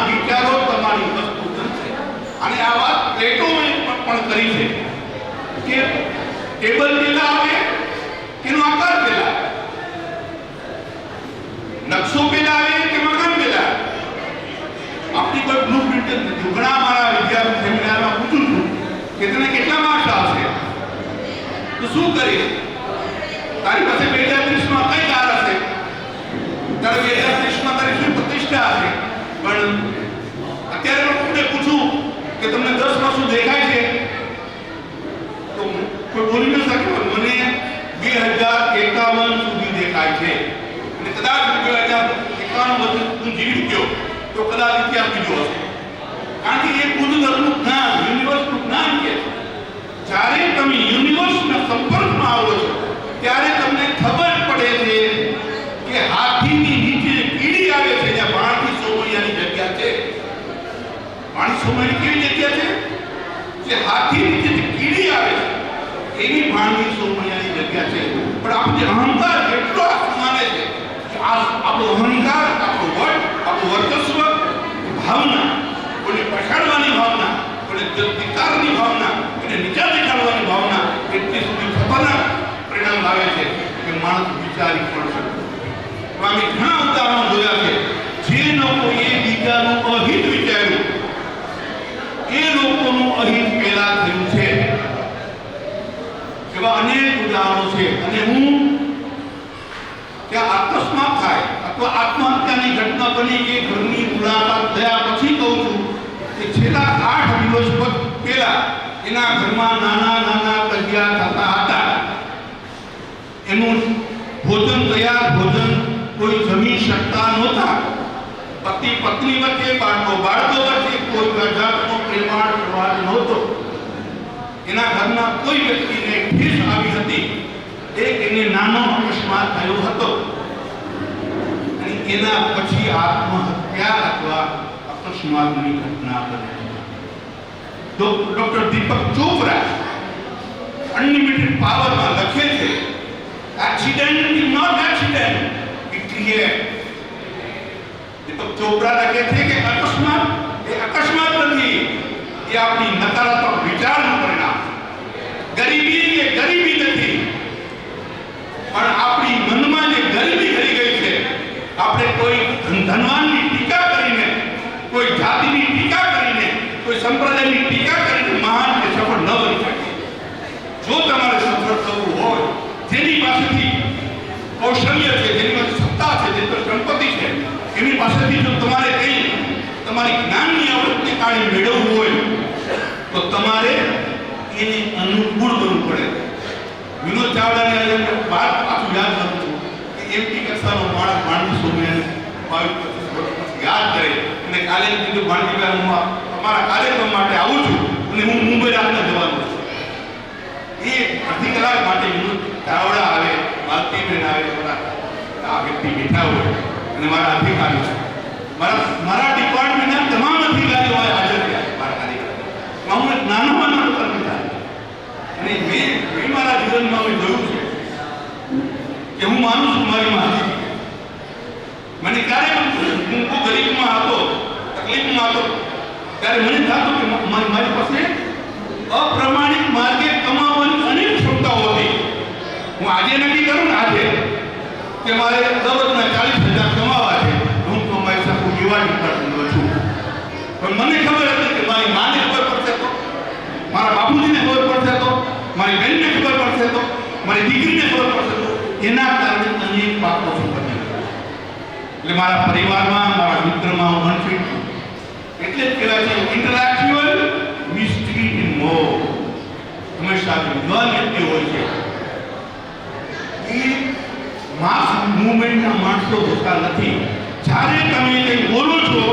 વિચારો તમારી વસ્તુ બનશે. અને આ વાત પ્લેટોએ પણ કરી છે કે ટેબલ પેલા આવે એનો આકાર પેલા, નકશો પેલા આવે કે મકાન પેલા. આપણી કોઈ બ્લુપ્રિન્ટ નથી. ઘણા મારા વિદ્યાર્થી સેમિનારમાં પૂછું છું કે તને કેટલા માર્ક્સ આવશે, તો શું કરીશ? તારી પાસે 2030 માં કઈ કાર હશે, તારે 2030 માં તારી શું પ્રતિષ્ઠા હશે? પણ અત્યારે લોકોને પૂછું કે તમને 10 વર્ષ દેખાય છે, તો કોઈ બોલી ન શકે. મને 2051 સુધી દેખાય છે. અને કદાચ 2051 હું જીવી ગયો તો કદાચ ઇતિહાસ બીજો હશે. કારણ કે એ બુદ્ધનું જ્ઞાન, યુનિવર્સનું જ્ઞાન છે. જ્યારે તમે યુનિવર્સના સંપર્કમાં આવો છો ત્યારે તમને ખબર પડે છે કે હાથીની નીચે કીડી આવે છે જ્યાં ભાણથી સોમૈયાની જગ્યા છે. ભાણથી સોમૈયાની કેવી જગ્યા છે? જે હાથી નીચે કીડી આવે છે એની ભાણથી સોમૈયાની જગ્યા છે. પણ આપણે અહંકાર એટલો માને છે કે આ આપણો અહંકાર, આપણો વટ, આપણું વર્ચસ્વ, ભાવના, કોઈને પછાડવાની ભાવના, કોઈને ધિક્કારની ભાવના, કોઈને નીચા દેખાડવાની ભાવના એટલી સુધી ખતરનાક પરિણામ લાવે છે કે માણસ વિચારી પણ શકે. અમે ઘણા ઉદાહરણો જોયા છે. જે લોકોએ બીજાનું અહિત વિચાર્યું એ લોકોનું અહિત પેદા થયું છે. એવા અનેક ઉદાહરણો છે. અને હું ત્યાં અકસ્માત થાય અથવા આત્મહત્યાની ઘટના બની એ ઘરની મુલાકાત થયા પછી કહું છું કે છેલ્લા 8 દિવસ પહેલા એના ઘરમાં નાના નાના કજિયા થતા હતા. એનું ભોજન તૈયાર ભોજન કોઈ જમી શકતા નહોતા. પતિ પત્ની વચ્ચે, બાળકો વચ્ચે કોઈ પ્રજાતનો પ્રેમાળ પ્રવાહ નહોતો. એના ઘરના કોઈ વ્યક્તિને ઠેસ આવી હતી. એને નાનો અકસ્માત થયો હતો અને એના પછી આત્મહત્યા અથવા અકસ્માતની ઘટના બની. ડોક્ટર દીપક ચોપરા અનલિમિટેડ પાવરમાં લખે છે, accident is not accident, it create. Deepak Chopra લખે છે કે અકસ્માત એ અકસ્માત નથી, એ આપણી નકારાત્મક વિચારનું પરિણામ. ગરીબી એ ગરીબી નથી, પણ આપણી મનમાં જે ગરીબી થઈ ગઈ છે, આપણે કોઈ ધનવાનની ટીકા કરીને, કોઈ જાતિની ટીકા કરીને, કોઈ સંપ્રદાયની ટીકા કરીને મહાન કે સફળ ન બની શકે. જો તમારે સફળ થવું હોય, જેની પાસેથી કૌશલ્ય છે, જેની પાસે સત્તા છે, જેની પાસે સંપત્તિ છે, એની પાસેથી જો તમારે કંઈ તમારી જ્ઞાનની આવડતને કારણે મેળવવું હોય તો તમારે એને અનુકૂળ બનવું પડે. વિનોદ ચાવડાની વાત પાછું યાદ કરું છું કે એમટી કક્ષાનો માણસ ભાણજી સોમૈયાને 22-25 વર્ષ પછી યાદ કરે અને કાલે કીધું, ભાણજીભાઈ હું અમારા કાર્યક્રમ માટે આવું છું અને હું મુંબઈ રાતના જવાનું છું. એ અડધી કલાક માટે વિનોદ ચાવડા આવે, માલતીબેન આવે, આ વ્યક્તિ બેઠા હોય અને મારા અધિકારીઓ છે, મારા ડિપાર્ટમેન્ટના તમામ અધિકારીઓ હાજર થયા મારા કાર્યક્રમમાં. હું એક નાનો કર્મચારી અને મેં મારા જીવનમાં મેં જોયું છે કે હું માનું છું મારી માહિતી. મને ક્યારે હું ગરીબમાં હતો, તકલીફમાં હતો, ત્યારે મને થતું કે મારી પાસે અપ્રમાણિત માર્ગે કમાવાની અનેક ક્ષમતાઓ હતી. હું આજે નક્કી કરું ને આજે કે મારે દરરોજના 40,000 કમાવા છે, હું કમાઈ શકું એવા ડિપાર્ટમેન્ટમાં છું. પણ મને ખબર હતી કે મારી માને ખબર પડશે તો, મારા બાપુજીને ખબર પડશે તો, મારી બહેનને ખબર પડશે તો, મારી દીકરીને ખબર પડશે તો, એના કારણે અનેક પાકો સંપત્તિ. એટલે મારા પરિવારમાં, મારા મિત્રમાં હું અનફિટ છું. એટલે જ કહેવાય છે ઇન્ટલેક્ચ્યુઅલ મિસ્ટ્રી ઇન મોર. હંમેશા વિદ્વાન વ્યક્તિ હોય છે એ માસ મૂવમેન્ટના માણસો હોતા નથી. જ્યારે તમે કંઈ બોલો છો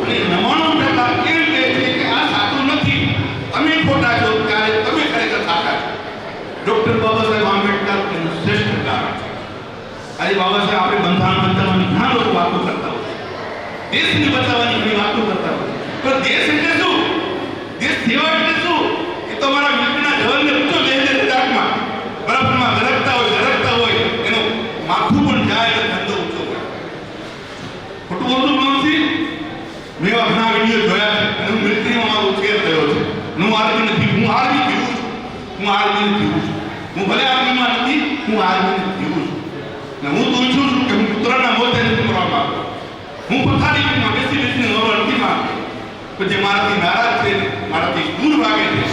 અને 99% એમ કહે છે કે આ સાચું નથી, તમે ખોટા છો, ત્યારે તમે ખરેખર સાચા છો. ડોક્ટર બાબા સાહેબ આંબેડકર એનું શ્રેષ્ઠ ઉદાહરણ છે. આજે બાબા સાહેબ આપણે બંધારણ બચાવવાની ઘણા લોકો વાતો કરતા હોય, દેશને બચાવવાની ઘણી વાતો કરતા હોય, પણ દેશ એટલે શું? દેશ સેવા એટલે શું? એ તો મારા મિત્રના જવાનને ઊંચો લઈ જાય રાતમાં બરફમાં ગરકતા હોય એનો માથું પણ જાય એટલે ધંધો ઊંચો હોય. ખોટું બોલતું નથી. મેં ઘણા વિડીયો જોયા છે અને હું મિલિટરીમાં મારો શેર થયો છે. હું આર્મી નથી, હું આર્મી જીવું છું. હું આર્મીને જીવું છું. હું ભલે આર્મીમાં નથી, હું આર્મીને જીવું છું. અને હું તો ઈચ્છું છું કે હું પુત્રના મોતે નથી મરવા માંગતો. હું પથારીમાં બેસીને મરવા નથી માંગતો. તો જે મારાથી નારાજ છે, મારાથી દૂર ભાગે છે,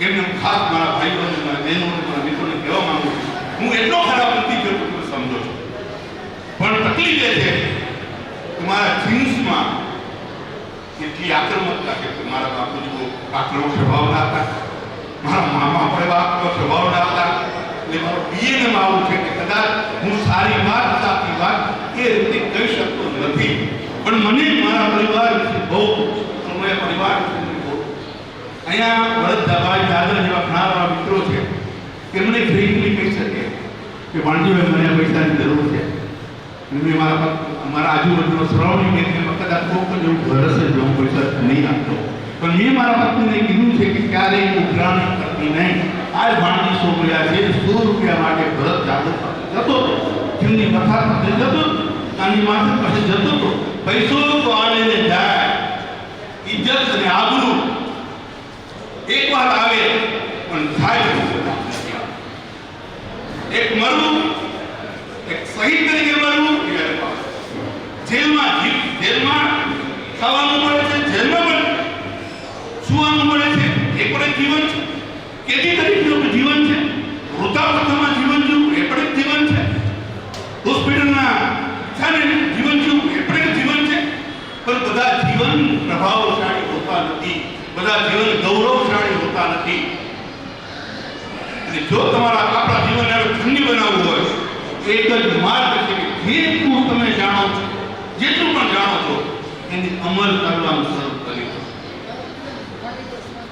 એમને હું ખાસ મારા ભાઈઓને, મારા બહેનોને, મારા મિત્રોને કહેવા માંગુ છું, હું એટલો ખરાબ નથી કે તમે સમજો છો. પણ તકલીફ એ છે કે મારા જીન્સમાં એટલી આક્રમકતા કે મારા બાપુજી આક્રમક સ્વભાવના હતા, મારા મામા પણ એવા આક્રમક સ્વભાવના હતા. એટલે મારો DNA માં આવું છે કે કદાચ હું સારી વાત, સાચી વાત એ રીતે કહી શકતો નથી. પણ મને મારા પરિવાર વિશે બહુ સમય પરિવાર અહીંયા વરદભાઈ દાદા જેવા ઘણા એવા મિત્રો છે કે મને ફ્રીલી કહી શકે કે વાંધીભાઈ મને પૈસાની જરૂર છે. મેં મારા આજુબાજુનો સરાઉન્ડિંગ એરિયામાં કદાચ કોઈ જેવું ઘર હશે જો હું પૈસા નહીં આપતો, પણ મેં મારા પત્નીને કીધું છે કે ક્યારેય ઉઘરાણી કરતી નહીં. આ ભાણજી સોમયા છે, 100 રૂપિયા માટે ભરત જાદવ જતો હતો, જેમની કથા પાસે જતો હતો, નાની માથે પાસે જતો હતો. પૈસો તો આવે ને જાય, ઇજ્જત અને આબરૂ એકવાર આવે પણ થાય. એક મરવું, એક શહીદ તરીકે મરવું, જેલમાં ખાવાનું મળે છે, જેલમાં પણ સુવાનું મળે છે, એ પણ એક જીવન છે. કેદી તરીકેનું જીવન છે, વૃદ્ધાવસ્થામાં જીવન જીવવું એ પણ એક જીવન છે. હોસ્પિટલના જીવન જીવવું એ પણ એક જીવન છે. પણ બધા જીવન પ્રભાવશાળી હોતા નથી, બધા જીવન ગૌરવશાળી હોતા નથી. અને જો તમારા આપણા જીવનને ધન્ય બનાવવું હોય, એક જ માર્ગ છે કે જેટલું તમે જાણો છો, જેટલું પણ જાણો છો એની અમલ કરવાનું શરૂ કરી દો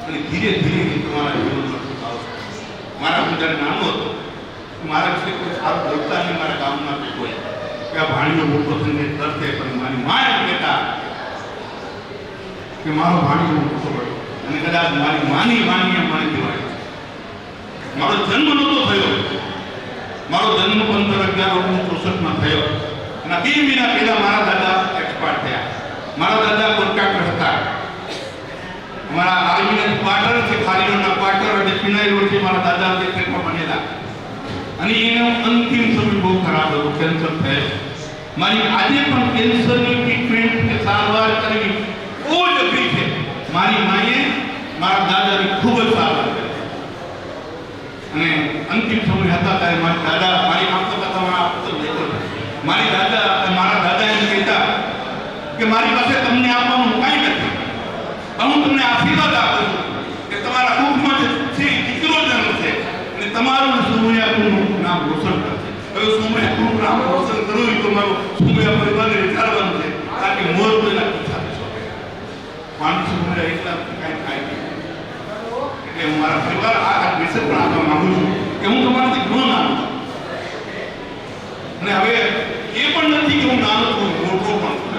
અને ધીરે ધીરે તમારા જીવનમાં આવશે. મારા હું જ્યારે નાનો હતો, મારા વિશે કોઈ સારું બોલતા નહીં મારા ગામમાં કોઈ કે આ ભાણીઓ મોટો થઈને કરશે, પણ મારી મા એમ કહેતા કે મારો ભાણીઓ મોટો પડ્યો અને કદાચ મારી માની એમ મને કહેવાય. મારો જન્મ નહોતો થયો, મારો જન્મ 15/11/1964 થયો અને 2 મહિના પહેલા મારા દાદા એક્સપાયર થયા. મારા દાદા કોન્ટ્રાક્ટર હતા. મારા આર્મીના ક્વાર્ટર છે, ખાલીઓના ક્વાર્ટર અને ચિનાઈ રોડ છે, મારા દાદા ટ્રેનમાં બનેલા. અને એનો અંતિમ સમય બહુ ખરાબ હતો, કેન્સર થયો. મારી આજે પણ કેન્સરની ટ્રીટમેન્ટ કે સારવાર કરવી બહુ જ અઘરી છે. મારી માએ મારા દાદાની ખૂબ જ સારવાર કરી અને અંતિમ સમય હતા ત્યારે મારા દાદા મારી આંખો મારા દાદા એમ કહેતા કે મારી પાસે તમને આપવાનું કાંઈ નથી, હું તમને આશીર્વાદ આપું છું કે તમારા કુટુંબમાં જે છે દીકરો જન્મ છે અને તમારું સોમયાપુરનું નામ રોશન કરશે. હવે સોમયાપુરનું નામ રોશન કરવું હોય તો મારું સોમયા પરિવારને વિચારવાનું છે, કારણ કે મોર કોઈના સાથે શોધે માણસ સોમયા એકલા કાંઈ થાય નહીં. એટલે હું મારા પરિવાર આ વિશે પણ આપવા માંગુ છું કે હું તમારાથી ઘણો નાનો છું. અને હવે એ પણ નથી કે હું નાનો છું, મોટો પણ છું.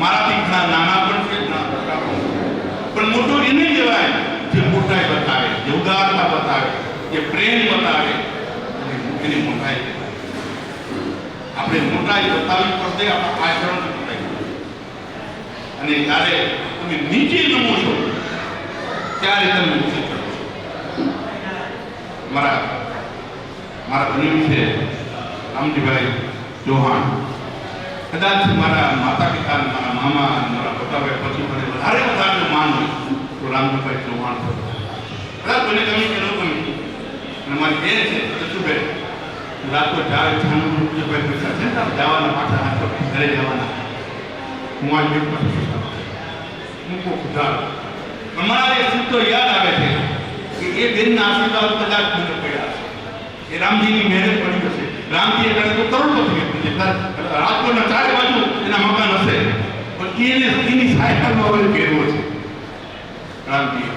મારાથી ઘણા નાના પણ છે, ઘણા મોટા પણ છે. પણ મોટો એને કહેવાય જે મોટાઈ બતાવે, જે ઉદારતા બતાવે, જે પ્રેમ બતાવે, એની મોટાઈ કહેવાય. આપણે મોટાઈ બતાવવી પડશે, આપણા આચરણની મોટાઈ. અને જ્યારે તમે નીચે નમો છો ત્યારે તમે ઊંચે ચડો છો. મારા બન્યું છે રામજીભાઈ ચૌહાણ. કદાચ મારા માતા પિતા, મારા મામા, મારા પપ્પાભાઈ પછી મને વધારે માન હોય તો રામજીભાઈ ચૌહાણ કદાચ મને ગમી કે ન ગમી. અને મારી બેન છે સચુબેન, રાજકોટ જાય છાનું ભાઈ પૈસા છે જવાના, પાછા રાજકોટ ઘરે જવાના. હું આ બેન પછી મૂકો ખુદાર. પણ મારા એ સૂત્ર યાદ આવે છે કે એ બેનના આશીર્વાદ કદાચ મને પડ્યા છે. એ રામજીની મહેનત પડી હશે. રામજી એટલે તો કરોડપતિ વ્યક્તિ છે, રાજકોટના ચારે બાજુ એના મકાન હશે, પણ એને એની સાયકલમાં હવે ફેરવો છે રામજી.